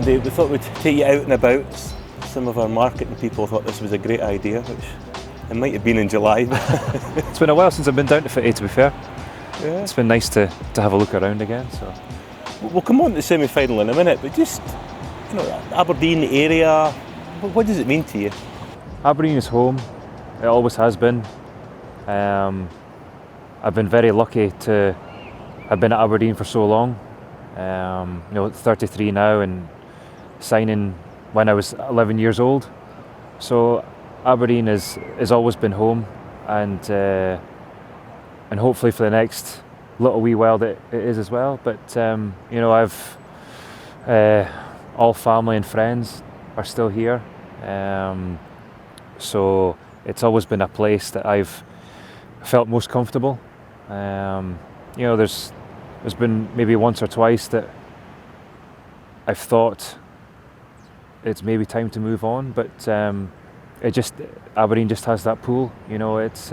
Andy, we thought we'd take you out and about. Some of our marketing people thought this was a great idea, which it might have been in July. It's been a while since I've been down to Footy, to be fair. Yeah. It's been nice to have a look around again. So We'll come on to the semi-final in a minute, but just, Aberdeen area, what does it mean to you? Aberdeen is home. It always has been. I've been very lucky to have been at Aberdeen for so long. 33 now and signing when I was 11 years old. So Aberdeen has always been home, and hopefully for the next little wee while that it is as well. But I've all family and friends are still here, so it's always been a place that I've felt most comfortable. There's been maybe once or twice that I've thought it's maybe time to move on, but Aberdeen just has that pull. It's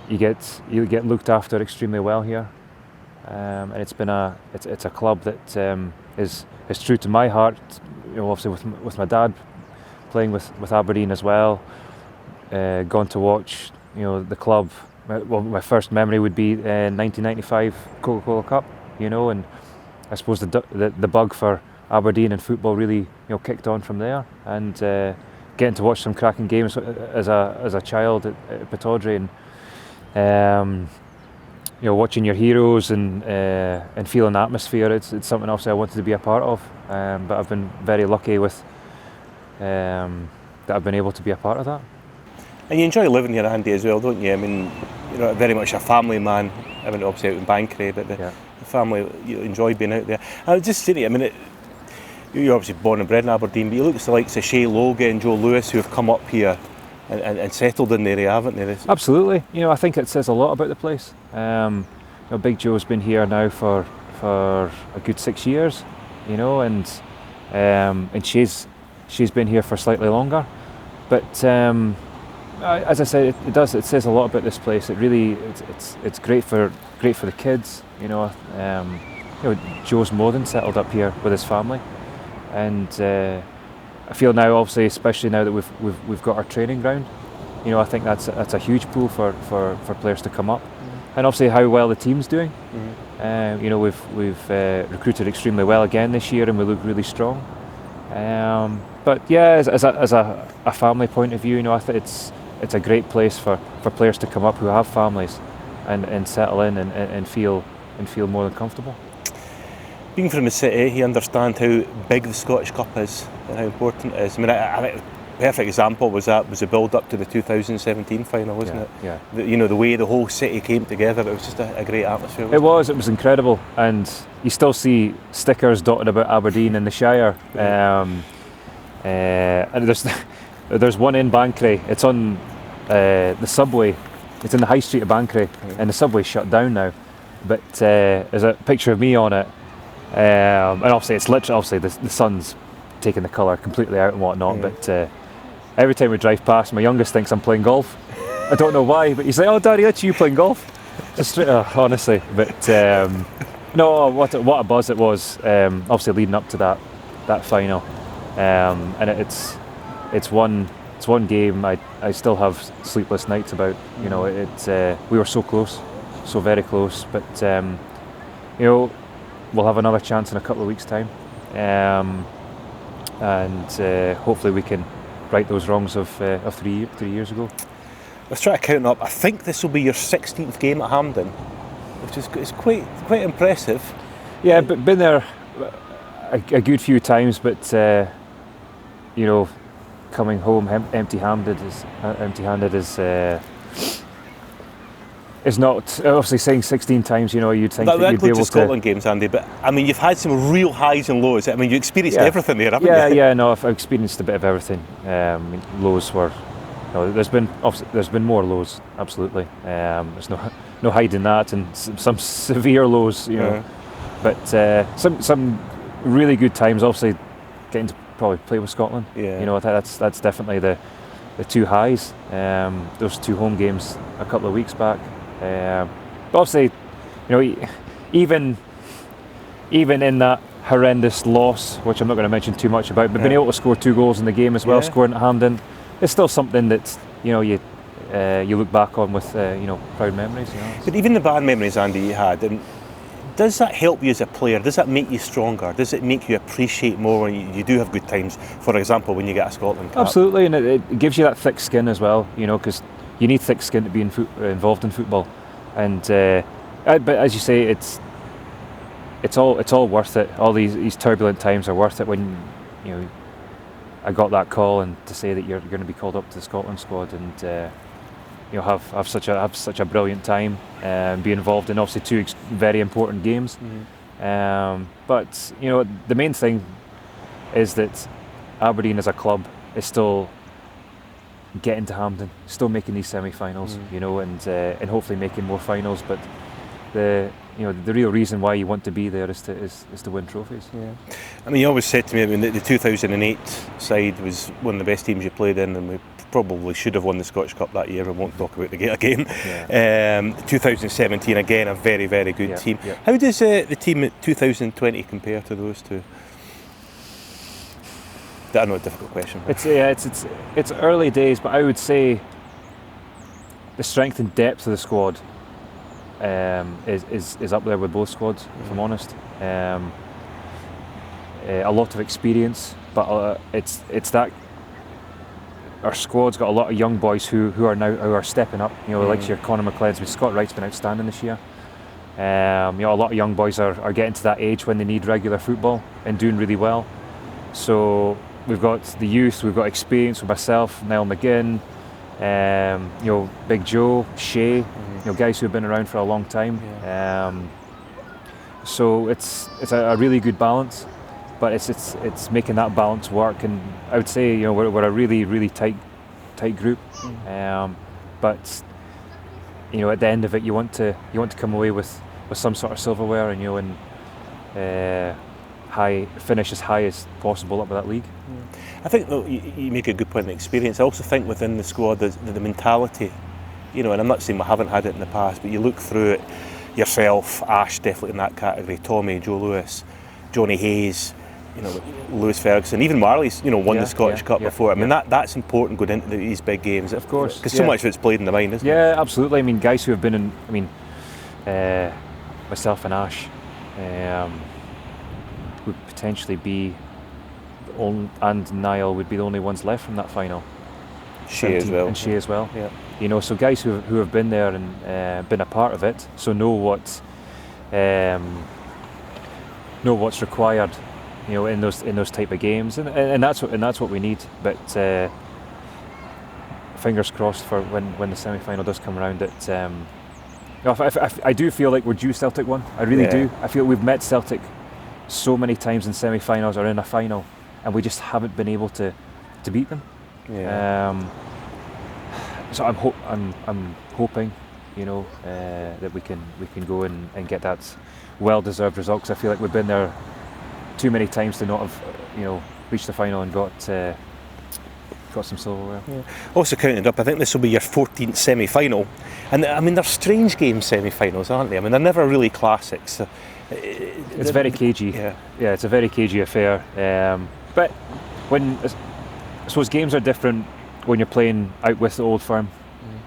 you get looked after extremely well here, and it's a club that is true to my heart. Obviously with my dad playing with Aberdeen as well. Gone to watch the club. My first memory would be 1995 Coca-Cola Cup. And I suppose the bug for Aberdeen and football really kicked on from there, and getting to watch some cracking games as a child at Pittodrie, and watching your heroes and feeling the atmosphere. It's something else I wanted to be a part of, but I've been very lucky with that I've been able to be a part of that. And you enjoy living here, Andy, as well, don't you? I mean, you're very much a family man. I mean, obviously out in Bankery, but the family, you enjoy being out there. I was just saying, you're obviously born and bred in Aberdeen, but you look at the likes of Shay Logie and Joe Lewis, who have come up here and settled in the area, haven't they? Absolutely. I think it says a lot about the place. Big Joe's been here now for a good 6 years, and she's been here for slightly longer. But as I said, it says a lot about this place. It really, it's great for the kids. Joe's more than settled up here with his family, and I feel now, obviously, especially now that we've got our training ground, I think that's a huge pull for players to come up, and obviously how well the team's doing. We've recruited extremely well again this year, and we look really strong. But yeah, as a family point of view, I think it's a great place for players to come up who have families and settle in and feel more than comfortable. Being from the city, you understand how big the Scottish Cup is and how important it is. I think a perfect example was the build up to the 2017 final, wasn't it? Yeah. The way the whole city came together, it was just a great atmosphere. It was incredible, and you still see stickers dotted about Aberdeen and the Shire. And there's one in Bankery. It's on the subway. It's in the high street of Bankery, and the subway's shut down now. But there's a picture of me on it, and obviously it's literally the sun's taking the colour completely out and whatnot. But every time we drive past, my youngest thinks I'm playing golf. I don't know why, but he's like, "Oh, Daddy, that's you playing golf." Just honestly, but no, what a buzz it was. Obviously leading up to that final, and it's one game I still have sleepless nights about. We were so close, so very close, but we'll have another chance in a couple of weeks' time, and hopefully we can right those wrongs of 3 years ago. Let's try to count up. I think this will be your 16th game at Hampden, which is quite impressive. Yeah, but been there a good few times, but coming home empty-handed is not, obviously saying 16 times, you'd think that you'd be able to... Scotland games, Andy, but you've had some real highs and lows. You experienced everything there, haven't you? Yeah, no, I've experienced a bit of everything. Lows were... there's been more lows, absolutely. There's no hiding that, and some severe lows, But some really good times, obviously getting to probably play with Scotland. Yeah. That's definitely the two highs. Those two home games a couple of weeks back. But obviously, even in that horrendous loss, which I'm not going to mention too much about, but being able to score 2 goals in the game as well, scoring at Hampden, it's still something that you look back on with proud memories. But even the bad memories, Andy, you had, and does that help you as a player? Does that make you stronger? Does it make you appreciate more when you do have good times? For example, when you get a Scotland cap? Absolutely, and it gives you that thick skin as well. Because you need thick skin to be involved in football, and but as you say, it's all worth it. All these turbulent times are worth it when I got that call and to say that you're going to be called up to the Scotland squad and have such a brilliant time and be involved in obviously 2 very important games. But the main thing is that Aberdeen as a club is still getting to Hampden, still making these semi-finals, and hopefully making more finals. But the real reason why you want to be there is to win trophies. Yeah. I mean, you always said to me, the 2008 side was one of the best teams you played in, and we probably should have won the Scottish Cup that year. We won't talk about the game again. Yeah. 2017 again, a very, very good team. Yeah. How does the team at 2020 compare to those two? I know, a difficult question. It's early days, but I would say the strength and depth of the squad is up there with both squads, if I'm honest. A lot of experience, but it's that our squad's got a lot of young boys who are stepping up. Like your Conor McLeod's, Scott Wright's been outstanding this year. A lot of young boys are getting to that age when they need regular football and doing really well. So we've got the youth, we've got experience with myself, Niall McGinn, Big Joe, Shea, guys who have been around for a long time. So it's a really good balance, but it's making that balance work. And I would say we're a really, really tight group. But at the end of it, you want to come away with some sort of silverware and finish as high as possible up with that league. I think you make a good point on the experience. I also think within the squad the mentality, and I'm not saying we haven't had it in the past, but you look through it, yourself, Ash definitely in that category, Tommy, Joe Lewis, Johnny Hayes, Lewis Ferguson, even Marley's won the Scottish Cup before. I mean that's important going into these big games, of course, because so much of it's played in the mind, isn't it? Yeah, absolutely. I mean, guys who have been in, myself and Ash would potentially be and Niall would be the only ones left from that final. Shea as well. And Shea as well. Yeah. So guys who have been there and been a part of it, so know what's required, in those type of games, and that's what we need. But fingers crossed for when the semi-final does come around. That I do feel like we're due Celtic one. I really do. I feel we've met Celtic so many times in semi-finals or in a final, and we just haven't been able to beat them. So I'm hoping, that we can go and get that well-deserved result, because I feel like we've been there too many times to not have, reached the final and got some silverware. Yeah. Also counted up, I think this will be your 14th semi-final, and I mean they're strange game semi-finals, aren't they? I mean they're never really classics. It's very cagey. Yeah, it's a very cagey affair. But when I suppose games are different when you're playing out with the Old Firm,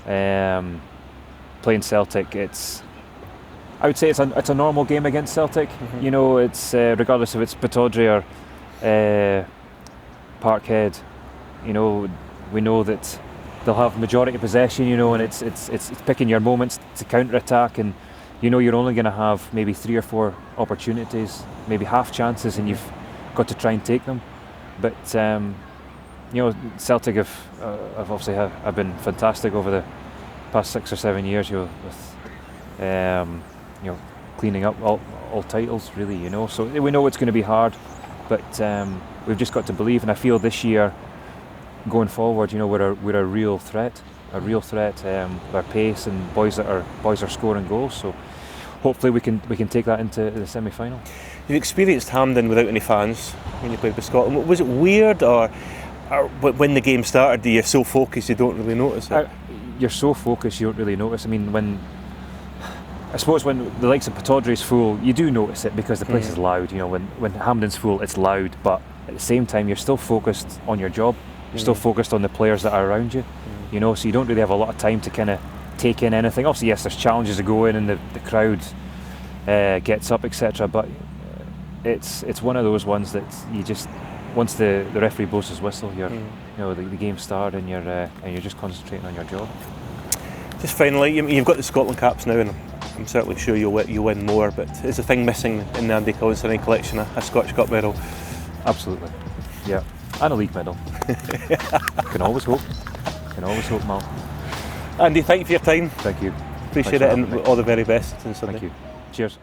playing Celtic, I would say it's a normal game against Celtic. It's regardless if it's Pittodrie or Parkhead. We know that they'll have majority possession. And it's picking your moments to counter attack, and you're only going to have maybe 3 or 4 opportunities, maybe half chances, and you've got to try and take them. But Celtic have obviously have been fantastic over the past 6 or 7 years, with cleaning up all titles, really. So we know it's going to be hard, but we've just got to believe. And I feel this year, going forward, we're a real threat. With our pace and boys are scoring goals. So hopefully we can take that into the semi-final. You've experienced Hampden without any fans when you played with Scotland. Was it weird, or when the game started, you're so focused you don't really notice it? You're so focused you don't really notice. I mean, when I suppose when the likes of Pittodrie's full, you do notice it because the place is loud. You know, when Hampden's full, it's loud, but at the same time, you're still focused on your job. You're still focused on the players that are around you. You know, so you don't really have a lot of time to kind of take in anything. Obviously, yes, there's challenges to go in, and the crowd gets up, etc. But it's one of those ones that you just, once the referee blows his whistle, you're you know, the game started, and you're just concentrating on your job. Just finally, you've got the Scotland caps now, and I'm certainly sure you'll win more, but is the thing missing in the Andy Considine collection a Scottish Cup medal? Absolutely, yeah, and a league medal. Can always hope. Can always hope, Mal. Andy, thank you for your time. Thank you. Appreciate it, and all the very best on Sunday. Thank you. Cheers.